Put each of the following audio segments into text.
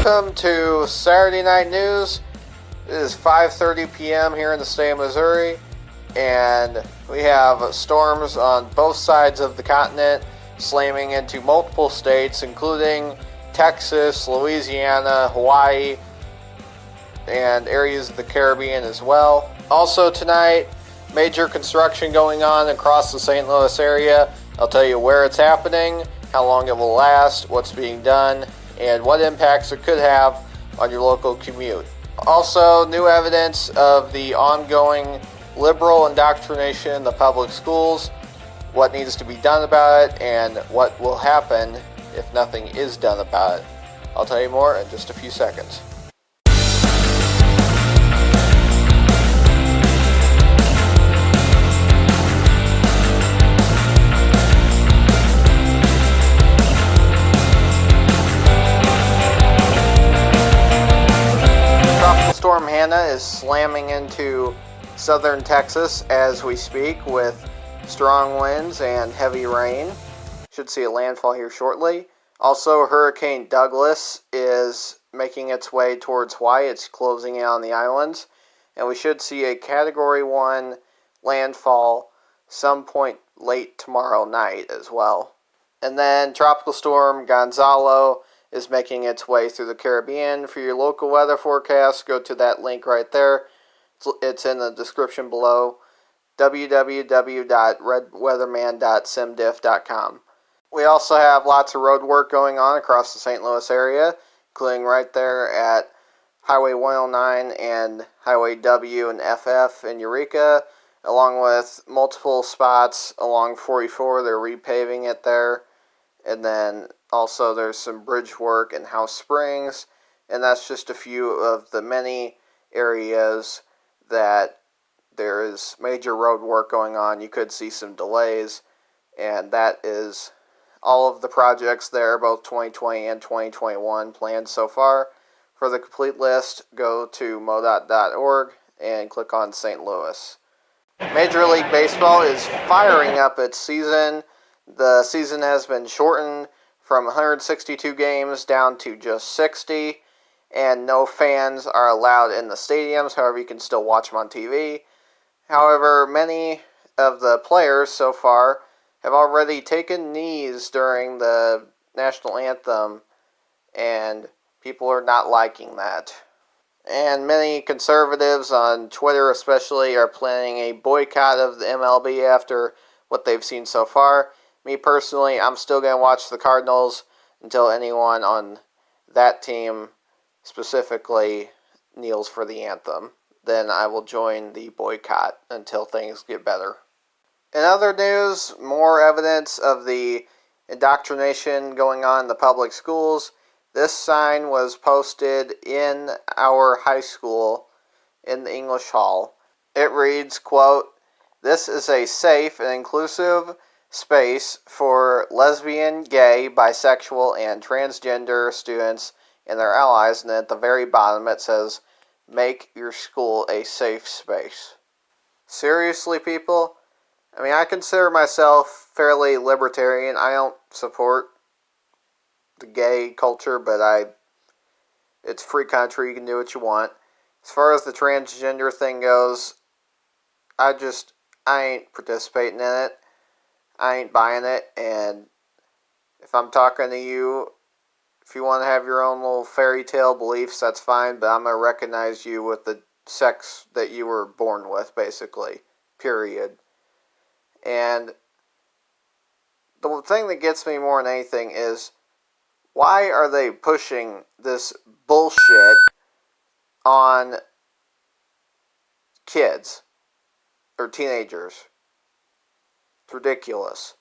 Welcome to Saturday Night News. It is 5:30 p.m. here in the state of Missouri, and we have storms on both sides of the continent slamming into multiple states, including Texas, Louisiana, Hawaii, and areas of the Caribbean as well. Also tonight, major construction going on across the St. Louis area. I'll tell you where it's happening, how long it will last, what's being done, and what impacts it could have on your local commute. Also, new evidence of the ongoing liberal indoctrination in the public schools, what needs to be done about it, and what will happen if nothing is done about it. I'll tell you more in just a few seconds. Storm Hanna is slamming into southern Texas as we speak with strong winds and heavy rain. Should see a landfall here shortly. Also, Hurricane Douglas is making its way towards Hawaii. It's closing in on the islands. And we should see a Category 1 landfall some point late tomorrow night as well. And then Tropical Storm Gonzalo is making its way through the Caribbean. For your local weather forecast, go to that link right there. It's in the description below, www.redweatherman.simdiff.com. We also have lots of road work going on across the St. Louis area, including right there at Highway 109 and Highway W and FF in Eureka, along with multiple spots along 44. They're repaving it there. And then also there's some bridge work in House Springs, and that's just a few of the many areas that there is major road work going on. You could see some delays, and that is all of the projects there, both 2020 and 2021 planned so far. For the complete list, go to modot.org and click on St. Louis. Major League Baseball is firing up its season. The season has been shortened from 162 games down to just 60, and no fans are allowed in the stadiums. However, you can still watch them on TV. However, many of the players so far have already taken knees during the national anthem, and people are not liking that. And many conservatives on Twitter especially are planning a boycott of the MLB after what they've seen so far. Me personally, I'm still going to watch the Cardinals until anyone on that team specifically kneels for the anthem. Then I will join the boycott until things get better. In other news, more evidence of the indoctrination going on in the public schools. This sign was posted in our high school in the English Hall. It reads, quote, "This is a safe and inclusive space for lesbian, gay, bisexual, and transgender students and their allies," and then at the very bottom it says, "Make your school a safe space." Seriously, people? I mean, I consider myself fairly libertarian. I don't support the gay culture, but it's a free country. You can do what you want. As far as the transgender thing goes, I ain't participating in it. I ain't buying it, and if I'm talking to you, if you want to have your own little fairy tale beliefs, that's fine, but I'm going to recognize you with the sex that you were born with, basically. Period. And the thing that gets me more than anything is, why are they pushing this bullshit on kids or teenagers? It's ridiculous.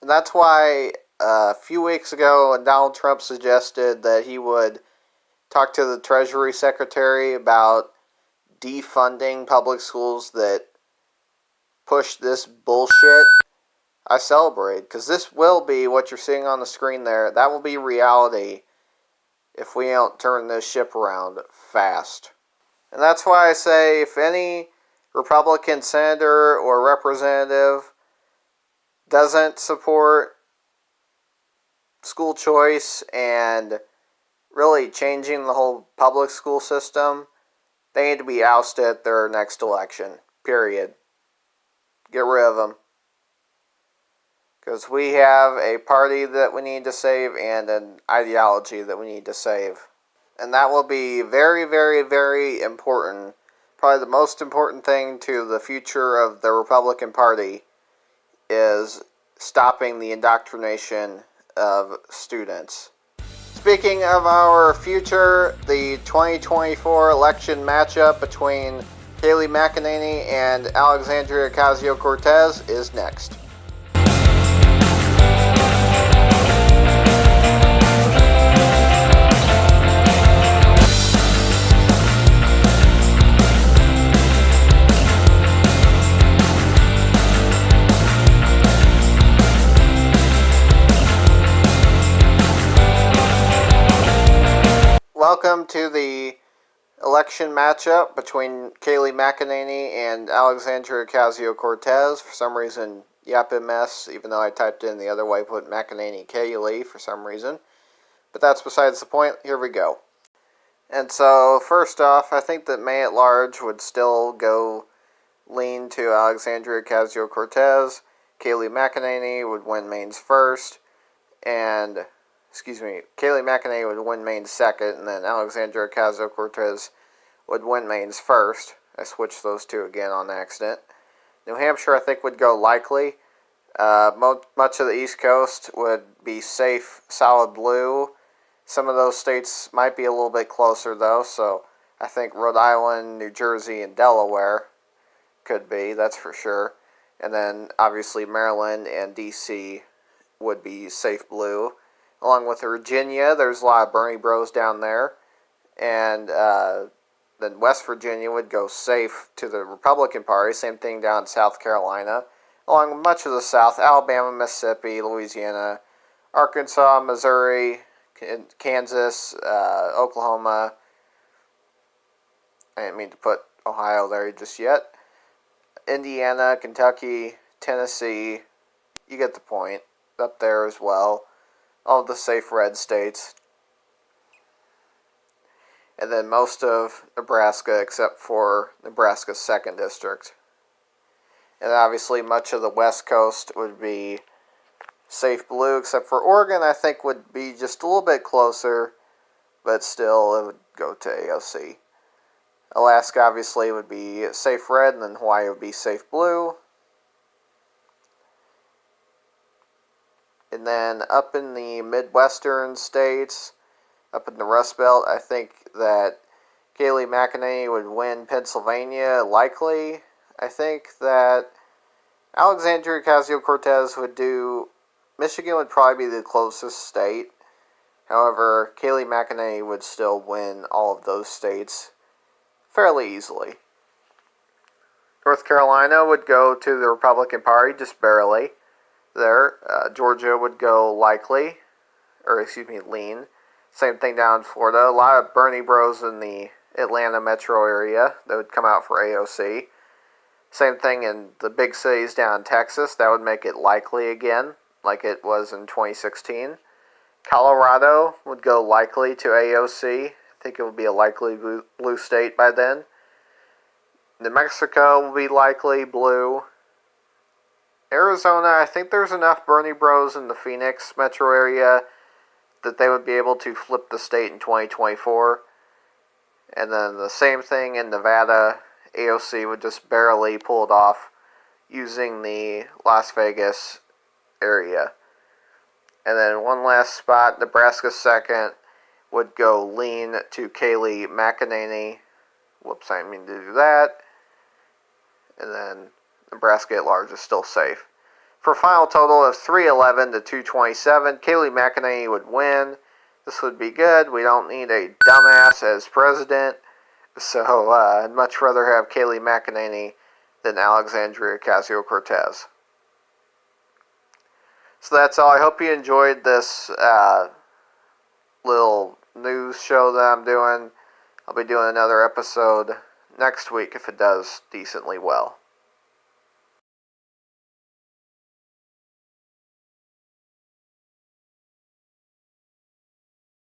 And that's why a few weeks ago when Donald Trump suggested that he would talk to the Treasury Secretary about defunding public schools that push this bullshit, I celebrate, because this will be what you're seeing on the screen there. That will be reality if we don't turn this ship around fast. And that's why I say if any Republican senator or representative doesn't support school choice and really changing the whole public school system, they need to be ousted at their next election. Period. Get rid of them. Because we have a party that we need to save and an ideology that we need to save. And that will be very, very, very important. Probably the most important thing to the future of the Republican Party is stopping the indoctrination of students. Speaking of our future, the 2024 election matchup between Kayleigh McEnany and Alexandria Ocasio-Cortez is next. Welcome to the election matchup between Kayleigh McEnany and Alexandria Ocasio-Cortez. For some reason, YapMS, even though I typed in the other way, put McEnany Kayleigh for some reason. But that's besides the point. Here we go. And so, first off, I think that May at large would still go lean to Alexandria Ocasio-Cortez. Kayleigh McEnany would win mains first, and Kayleigh McEnany would win mains second, and then Alexandria Ocasio-Cortez would win mains first. I switched those two again on accident. New Hampshire, I think, would go likely. Much of the East Coast would be safe, solid blue. Some of those states might be a little bit closer, though, so I think Rhode Island, New Jersey, and Delaware could be, that's for sure. And then, obviously, Maryland and D.C. would be safe blue. Along with Virginia, there's a lot of Bernie bros down there. And then West Virginia would go safe to the Republican Party. Same thing down in South Carolina. Along with much of the South, Alabama, Mississippi, Louisiana, Arkansas, Missouri, Kansas, Oklahoma. I didn't mean to put Ohio there just yet. Indiana, Kentucky, Tennessee. You get the point. Up there as well. All the safe red states. And then most of Nebraska except for Nebraska's 2nd district. And obviously much of the West Coast would be safe blue, except for Oregon, I think would be just a little bit closer, but still it would go to AOC. Alaska obviously would be safe red, and then Hawaii would be safe blue. And then up in the Midwestern states, up in the Rust Belt, I think that Kayleigh McEnany would win Pennsylvania, likely. I think that Alexandria Ocasio-Cortez would do... Michigan would probably be the closest state. However, Kayleigh McEnany would still win all of those states fairly easily. North Carolina would go to the Republican Party, just barely. There, Georgia would go likely, lean. Same thing down in Florida. A lot of Bernie bros in the Atlanta metro area that would come out for AOC. Same thing in the big cities down in Texas. That would make it likely again, like it was in 2016. Colorado would go likely to AOC. I think it would be a likely blue state by then. New Mexico will be likely blue. Arizona, I think there's enough Bernie bros in the Phoenix metro area that they would be able to flip the state in 2024. And then the same thing in Nevada. AOC would just barely pull it off using the Las Vegas area. And then one last spot, Nebraska 2nd, would go lean to Kayleigh McEnany. Whoops, I didn't mean to do that. And then Nebraska at large is still safe. For a final total of 311 to 227, Kayleigh McEnany would win. This would be good. We don't need a dumbass as president. So I'd much rather have Kayleigh McEnany than Alexandria Ocasio-Cortez. So that's all. I hope you enjoyed this little news show that I'm doing. I'll be doing another episode next week if it does decently well.